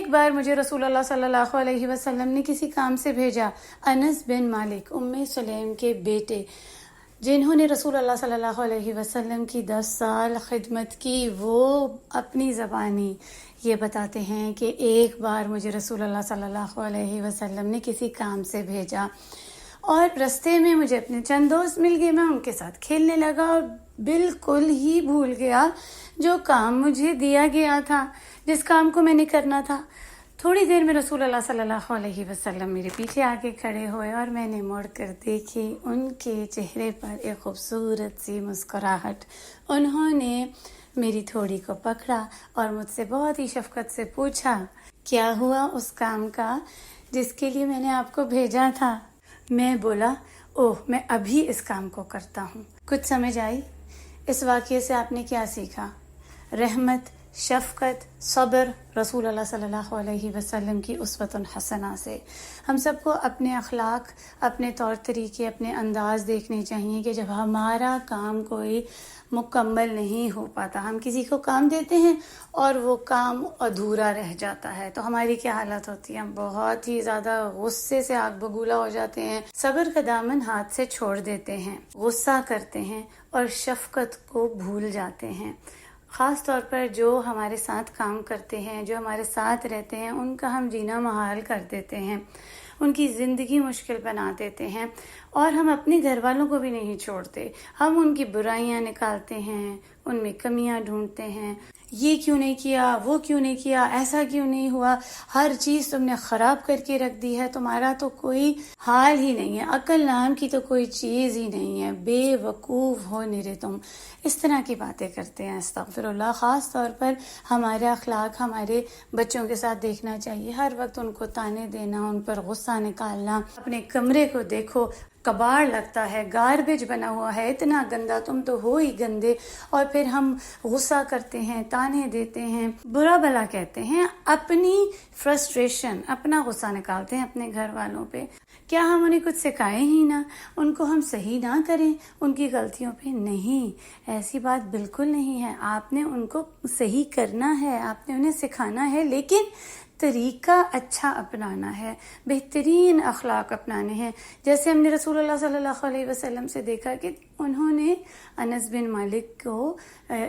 ایک بار مجھے رسول اللہ صلی اللہ علیہ وسلم نے کسی کام سے بھیجا۔ انس بن مالک ام سلیم کے بیٹے، جنہوں نے رسول اللہ صلی اللہ علیہ وسلم کی 10 سال خدمت کی، وہ اپنی زبانی یہ بتاتے ہیں کہ ایک بار مجھے رسول اللہ صلی اللہ علیہ وسلم نے کسی کام سے بھیجا اور رستے میں مجھے اپنے چند دوست مل گئے، میں ان کے ساتھ کھیلنے لگا اور بالکل ہی بھول گیا جو کام مجھے دیا گیا تھا، جس کام کو میں نے کرنا تھا۔ تھوڑی دیر میں رسول اللہ صلی اللہ علیہ وسلم میرے پیچھے آ کے کھڑے ہوئے اور میں نے مڑ کر دیکھی، ان کے چہرے پر ایک خوبصورت سی مسکراہٹ۔ انہوں نے میری تھوڑی کو پکڑا اور مجھ سے بہت ہی شفقت سے پوچھا، کیا ہوا اس کام کا جس کے لیے میں نے آپ کو بھیجا تھا؟ میں بولا، اوہ میں ابھی اس کام کو کرتا ہوں۔ کچھ سمجھ آئی؟ اس واقعے سے آپ نے کیا سیکھا؟ رحمت، شفقت، صبر رسول اللہ صلی اللہ علیہ وسلم کی اسوۃ حسنہ سے۔ ہم سب کو اپنے اخلاق، اپنے طور طریقے، اپنے انداز دیکھنے چاہیے کہ جب ہمارا کام کوئی مکمل نہیں ہو پاتا، ہم کسی کو کام دیتے ہیں اور وہ کام ادھورا رہ جاتا ہے، تو ہماری کیا حالت ہوتی ہے؟ ہم بہت ہی زیادہ غصے سے آگ بگولا ہو جاتے ہیں، صبر کا دامن ہاتھ سے چھوڑ دیتے ہیں، غصہ کرتے ہیں اور شفقت کو بھول جاتے ہیں۔ خاص طور پر جو ہمارے ساتھ کام کرتے ہیں، جو ہمارے ساتھ رہتے ہیں، ان کا ہم جینا محال کر دیتے ہیں، ان کی زندگی مشکل بنا دیتے ہیں، اور ہم اپنے گھر والوں کو بھی نہیں چھوڑتے۔ ہم ان کی برائیاں نکالتے ہیں، ان میں کمیاں ڈھونڈتے ہیں، یہ کیوں نہیں کیا، وہ کیوں نہیں کیا، ایسا کیوں نہیں ہوا، ہر چیز تم نے خراب کر کے رکھ دی ہے، تمہارا تو کوئی حال ہی نہیں ہے، عقل نام کی تو کوئی چیز ہی نہیں ہے، بے وقوف ہو نرے تم، اس طرح کی باتیں کرتے ہیں۔ استغفر اللہ۔ خاص طور پر ہمارے اخلاق ہمارے بچوں کے ساتھ دیکھنا چاہیے، ہر وقت ان کو تانے دینا، ان پر غصہ نکالنا۔ اپنے کمرے کو دیکھو، کباڑ لگتا ہے، گاربیج بنا ہوا ہے، اتنا گندا، تم تو ہو ہی گندے، اور پھر ہم غصہ کرتے ہیں، تانے دیتے ہیں، برا بھلا کہتے ہیں، اپنی فرسٹریشن، اپنا غصہ نکالتے ہیں اپنے گھر والوں پہ۔ کیا ہم انہیں کچھ سکھائیں ہی نہ، ان کو ہم صحیح نہ کریں ان کی غلطیوں پہ؟ نہیں، ایسی بات بالکل نہیں ہے۔ آپ نے ان کو صحیح کرنا ہے، آپ نے انہیں سکھانا ہے، لیکن طریقہ اچھا اپنانا ہے، بہترین اخلاق اپنانے ہیں۔ جیسے ہم نے رسول اللہ صلی اللہ علیہ وسلم سے دیکھا کہ انہوں نے انس بن مالک کو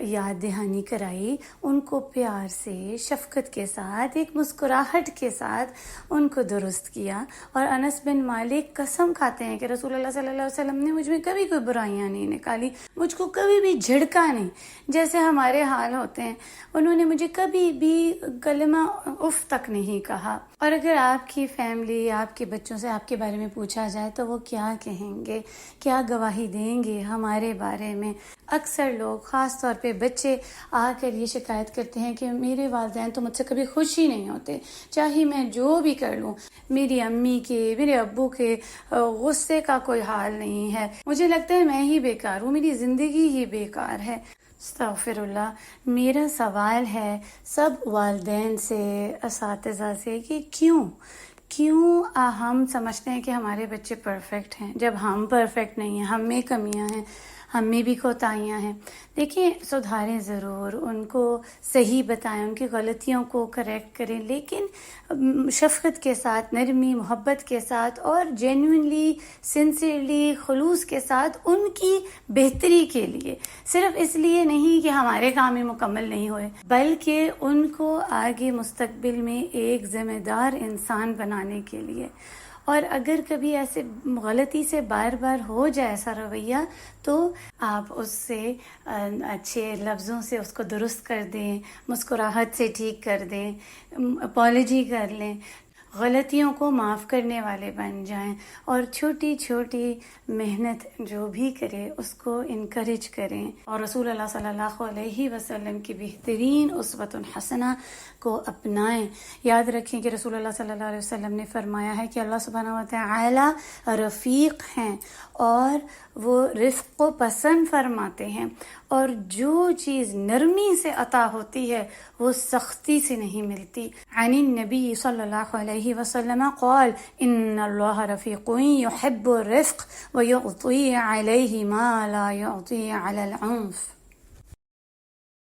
یاد دہانی کرائی، ان کو پیار سے، شفقت کے ساتھ، ایک مسکراہٹ کے ساتھ ان کو درست کیا، اور انس بن مالک قسم کھاتے ہیں کہ رسول اللہ صلی اللہ علیہ وسلم نے مجھ میں کبھی کوئی برائیاں نہیں نکالی، مجھ کو کبھی بھی جھڑکا نہیں، جیسے ہمارے حال ہوتے ہیں۔ انہوں نے مجھے کبھی بھی کلمہ اف تک نہیں کہا۔ اور اگر آپ کی فیملی، آپ کے بچوں سے آپ کے بارے میں پوچھا جائے تو وہ کیا کہیں گے، کیا گواہی دیں گے ہمارے بارے میں؟ اکثر لوگ، خاص طور پہ بچے، آ کر یہ شکایت کرتے ہیں کہ میرے والدین تو مجھ سے کبھی خوش ہی نہیں ہوتے، چاہے میں جو بھی کر لوں، میری امی کے، میرے ابو کے غصے کا کوئی حال نہیں ہے، مجھے لگتا ہے میں ہی بیکار ہوں، میری زندگی ہی بیکار ہے۔ استغفر اللہ۔ میرا سوال ہے سب والدین سے، اساتذہ سے، کہ کیوں ہم سمجھتے ہیں کہ ہمارے بچے پرفیکٹ ہیں جب ہم پرفیکٹ نہیں ہیں، ہم میں کمیاں ہیں، ہم میں بھی کوتاہیاں ہیں۔ دیکھیں، سدھاریں ضرور، ان کو صحیح بتائیں، ان کی غلطیوں کو کریکٹ کریں، لیکن شفقت کے ساتھ، نرمی محبت کے ساتھ، اور جینوئنلی، سنسیئرلی، خلوص کے ساتھ، ان کی بہتری کے لیے، صرف اس لیے نہیں کہ ہمارے کام ہی مکمل نہیں ہوئے، بلکہ ان کو آگے مستقبل میں ایک ذمہ دار انسان بنانے کے لیے۔ اور اگر کبھی ایسے غلطی سے بار بار ہو جائے ایسا رویہ، تو آپ اس سے اچھے لفظوں سے اس کو درست کر دیں، مسکراہٹ سے ٹھیک کر دیں، اپالوجی کر لیں، غلطیوں کو معاف کرنے والے بن جائیں، اور چھوٹی چھوٹی محنت جو بھی کرے اس کو انکریج کریں، اور رسول اللہ صلی اللہ علیہ وسلم کی بہترین اسوۃ حسنہ کو اپنائیں۔ یاد رکھیں کہ رسول اللہ صلی اللہ علیہ وسلم نے فرمایا ہے کہ اللہ سبحانہ و تعالی رفیق ہیں، اور وہ رفق کو پسند فرماتے ہیں، اور جو چیز نرمی سے عطا ہوتی ہے وہ سختی سے نہیں ملتی۔ عن النبی صلی اللہ علیہ وسلم قال ان اللہ رفیق يحب الرفق ويعطي عليه ما لا يعطي على العنف۔